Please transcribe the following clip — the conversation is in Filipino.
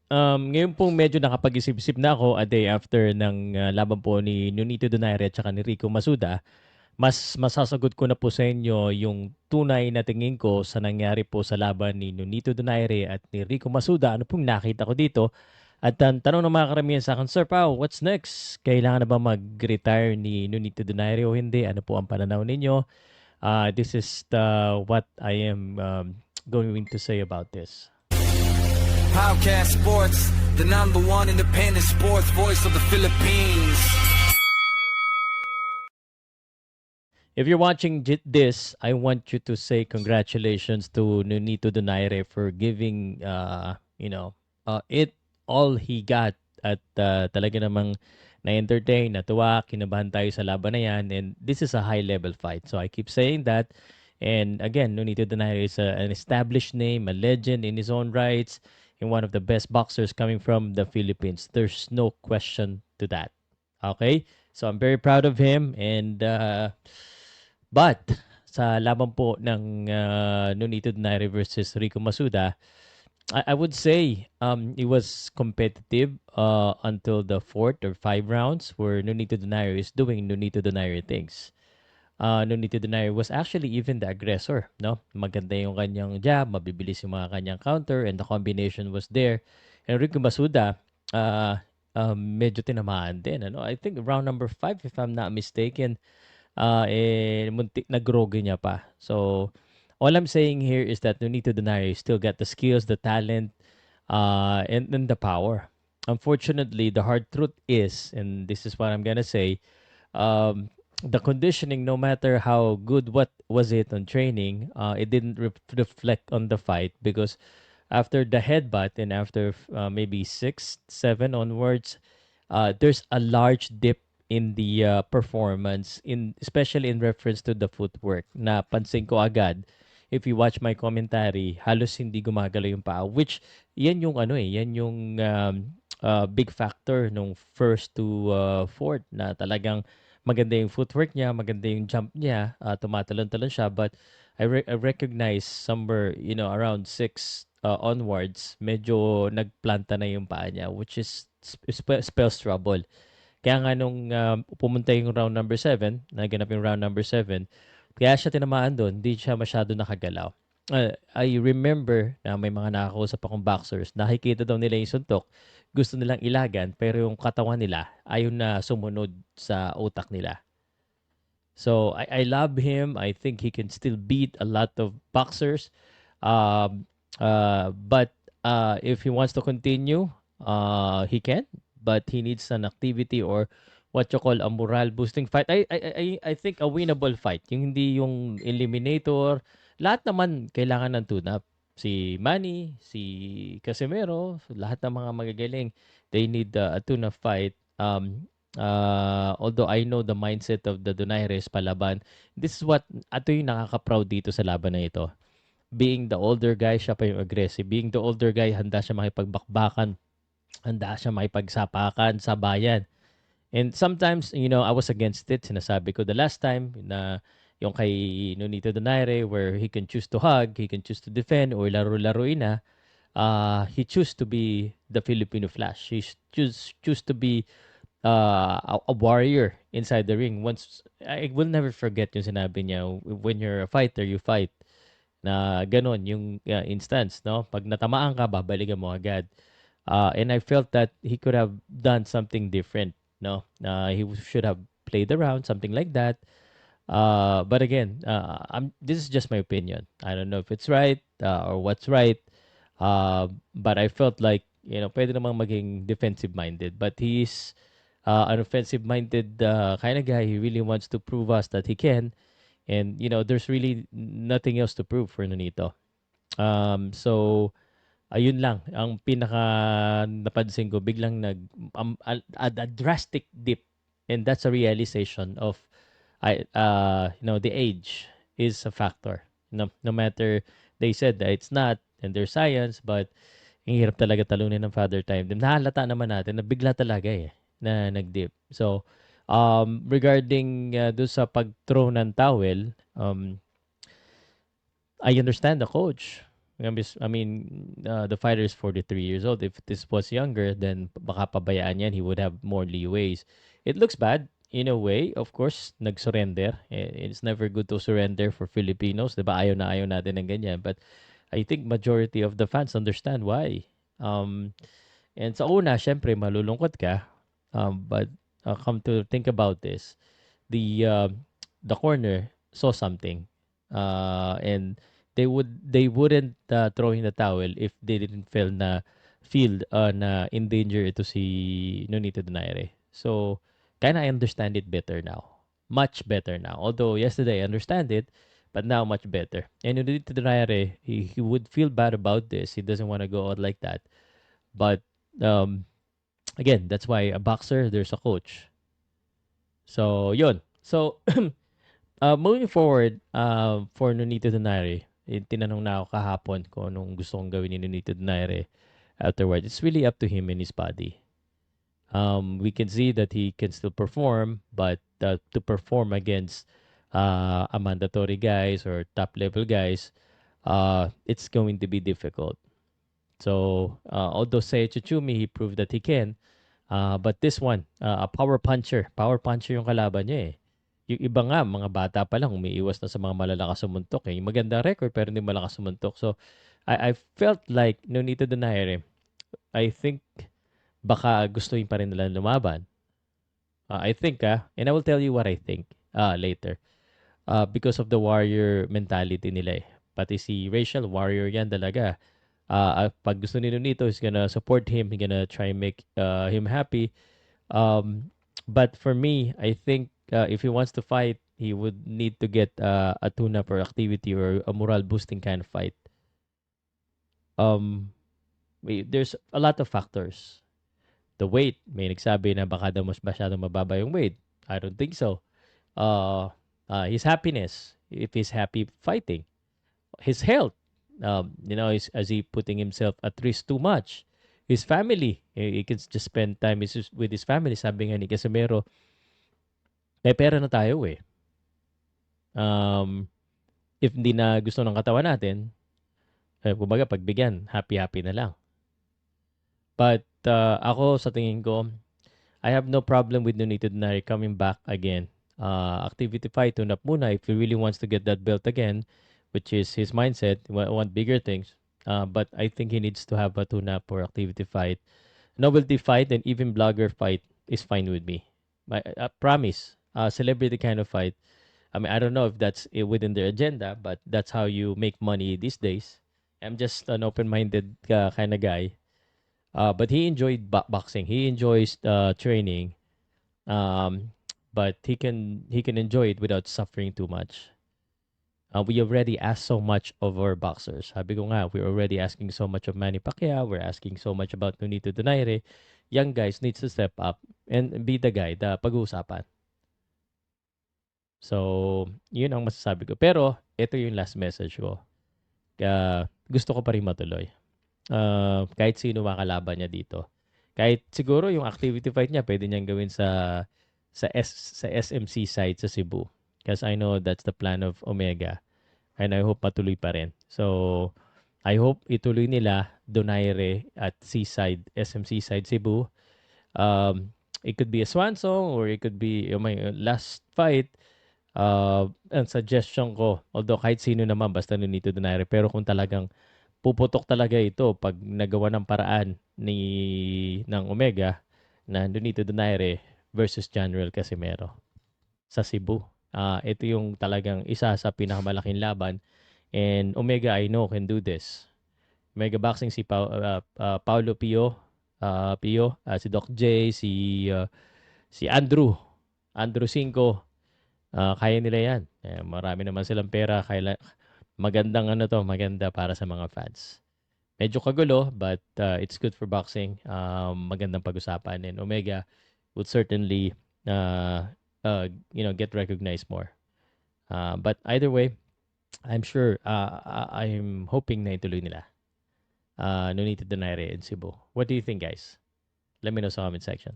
Ngayon pong medyo nakapag-isip-isip na ako a day after ng laban po ni Nonito Donaire at saka ni Rico Masuda. Mas masasagot ko na po sa inyo yung tunay na tingin ko sa nangyari po sa laban ni Nonito Donaire at ni Rico Masuda. Ano pong nakita ko dito? At ang tanong ng mga karamihan sa akin, Sir Pao, what's next? Kailangan na ba mag-retire ni Nonito Donaire o hindi? Ano po ang pananaw ninyo? This is what I am going to say about this. Podcast Sports, the number one independent sports voice of the Philippines. If you're watching this, I want you to say congratulations to Nonito Donaire for giving, it all he got at talaga namang na-entertain, natuwa, kinabahan tayo sa laban na yan. And this is a high-level fight. So I keep saying that. And again, Nonito Donaire is an established name, a legend in his own rights, and one of the best boxers coming from the Philippines. There's no question to that. Okay? So I'm very proud of him. And but sa laban po ng Nonito Donaire versus Rico Masuda, I would say it was competitive until the fourth or five rounds where Nonito Donaire is doing Nonito Donaire things. Nonito Donaire was actually even the aggressor, no? Maganda yung kanyang jab, mabibilis yung mga kanyang counter, and the combination was there. And Rico Masuda, medyo tinamaan din, ano? I think round number 5, if I'm not mistaken, muntik na grogi niya pa. So, all I'm saying here is that Nonito Donaire still got the skills, the talent, and the power. Unfortunately, the hard truth is, and this is what I'm gonna say, um, the conditioning, no matter how good what was it on training, it didn't reflect on the fight because after the headbutt and after maybe 6, 7 onwards, there's a large dip in the performance, in especially in reference to the footwork. Na pansin ko agad, if you watch my commentary, halos hindi gumagalaw yung paa, which yan yung yan yung big factor nung first to fourth na talagang maganda yung footwork niya, maganda yung jump niya, tumatalon-talon siya, but I recognize somewhere, around 6 onwards, medyo nagplanta na yung paa niya, which is spells trouble. Kaya nga nung pumunta yung round number 7, naganap yung round number 7, kaya siya tinamaan doon, hindi siya masyado nakagalaw. I remember na may mga nakakausap akong boxers, nakikita daw nila yung suntok, gusto nilang ilagan, pero yung katawan nila ayaw na sumunod sa utak nila. So I love him. I think he can still beat a lot of boxers. But if he wants to continue, he can. But he needs an activity or what you call a morale boosting fight. I think a winnable fight. Yung hindi yung eliminator. Lahat naman kailangan ng tune-up. Si Manny, si Casimero, lahat ng mga magagaling, they need a tune-up fight. Although I know the mindset of the Donaires palaban, this is ato yung nakaka-proud dito sa laban na ito. Being the older guy, siya pa yung aggressive. Being the older guy, handa siya makipagbakbakan, handa siya makipagsapakan sa bayan. And sometimes, I was against it. Sinasabi ko the last time na yung kay Nonito Donaire where he can choose to hug, he can choose to defend, or laro-laruin na, he choose to be the Filipino Flash. He choose to be a warrior inside the ring. Once I will never forget yung sinabi niya, when you're a fighter, you fight. Na ganon yung instance, no? Pag natamaan ka, babalikan mo agad. And I felt that he could have done something different, no? He should have played around, something like that. But again, this is just my opinion. I don't know if it's right or what's right. But I felt like, pwede namang maging defensive-minded. But he's an offensive-minded kind of guy. He really wants to prove us that he can. And, there's really nothing else to prove for Nonito. So, ayun lang. Ang pinaka napansin ko, biglang a drastic dip. And that's a realization of, the age is a factor. No matter, they said that it's not, and there's science, but ang hirap talaga talunin ng Father Time. Nahalata naman natin na bigla talaga na nag-dip. So, regarding doon sa pag-throw ng towel, I understand the coach. I mean, the fighter is 43 years old. If this was younger, then baka pabayaan yan. He would have more leeways. It looks bad in a way. Of course, nag-surrender. It's never good to surrender for Filipinos. Diba? Ayaw na ayaw natin ng ganyan. But I think majority of the fans understand why. Um, and sa una, syempre, malulungkot ka. But come to think about this, the uh, the corner saw something, and they wouldn't throw in the towel if they didn't feel na in danger ito si Nonito Donaire. So kind of I understand it better now, much better now. Although yesterday I understand it, but now much better. And Nonito Donaire, he would feel bad about this. He doesn't want to go out like that. But um, again, that's why a boxer, there's a coach. So yun. So moving forward, for Nonito Donaire, tinanong na ako kahapon kung anong gusto kong gawin ni Nonito Donaire afterward. It's really up to him and his body. We can see that he can still perform, but to perform against a mandatory guys or top level guys, it's going to be difficult. So although Seiya Chichumi, he proved that he can, but this one, a power puncher yung kalaban niya eh. Yung iba nga, mga bata pa lang, umiiwas na sa mga malalakas sumuntok eh. Yung maganda record, pero hindi malakas sumuntok. So, I felt like, Nonito Donaire, I think, baka gustuin pa rin nila lumaban. I think, and I will tell you what I think later. Because of the warrior mentality nila eh. Pati si Rachel, warrior yan talaga. Pag gusto ni Nonito, he's gonna support him, he's gonna try and make him happy. But for me, I think if he wants to fight, he would need to get a tune-up or activity or a morale boosting kind of fight. There's a lot of factors. The weight, may nagsabi na baka daw mas masyadong mababa yung weight. I don't think so. His happiness, if he's happy fighting. His health, is he putting himself at risk too much? His family, he can just spend time with his family. Sabi nga ni Casimero, may pera na tayo eh. If hindi na gusto ng katawan natin, kumbaga pagbigyan, happy-happy na lang. But ako sa tingin ko, I have no problem with Nonito Donaire coming back again. Activity fight, tune-up muna if he really wants to get that belt again, which is his mindset, want bigger things. But I think he needs to have a tune-up or activity fight. Novelty fight and even blogger fight is fine with me. I promise, celebrity kind of fight. I mean, I don't know if that's within their agenda, but that's how you make money these days. I'm just an open-minded kind of guy. But he enjoyed boxing. He enjoys training. But he can enjoy it without suffering too much. We already asked so much of our boxers. Sabi ko nga, we're already asking so much of Manny Pacquiao. We're asking so much about Nonito Donaire. Young guys needs to step up and be the guy, the pag-uusapan. So, yun ang masasabi ko. Pero, ito yung last message ko. Gusto ko pa rin matuloy. Kahit sino makalaban niya dito. Kahit siguro yung activity fight niya, pwede niyang gawin sa SMC side sa Cebu. Because I know that's the plan of Omega. And I hope patuloy pa rin. So, I hope ituloy nila Donaire at Seaside, SMC side Cebu. It could be a swan song or it could be my last fight. Ang suggestion ko, although kahit sino naman, basta Nonito Donaire, pero kung talagang puputok talaga ito pag nagawa ng paraan ng Omega na Nonito Donaire versus General Casimero sa Cebu. Ito yung talagang isa sa pinakamalaking laban, and Omega I know can do this. Omega Boxing si Paulo Pio, si Doc J, si Andrew Cinco, kaya nila yan. Marami naman silang pera, maganda para sa mga fans. Medyo kagulo, but it's good for boxing. Magandang pag-usapan, and Omega would certainly get recognized more. But either way, I'm sure, I'm hoping na ituloy nila. Nonito Donaire in Cebu. What do you think, guys? Let me know sa comment section.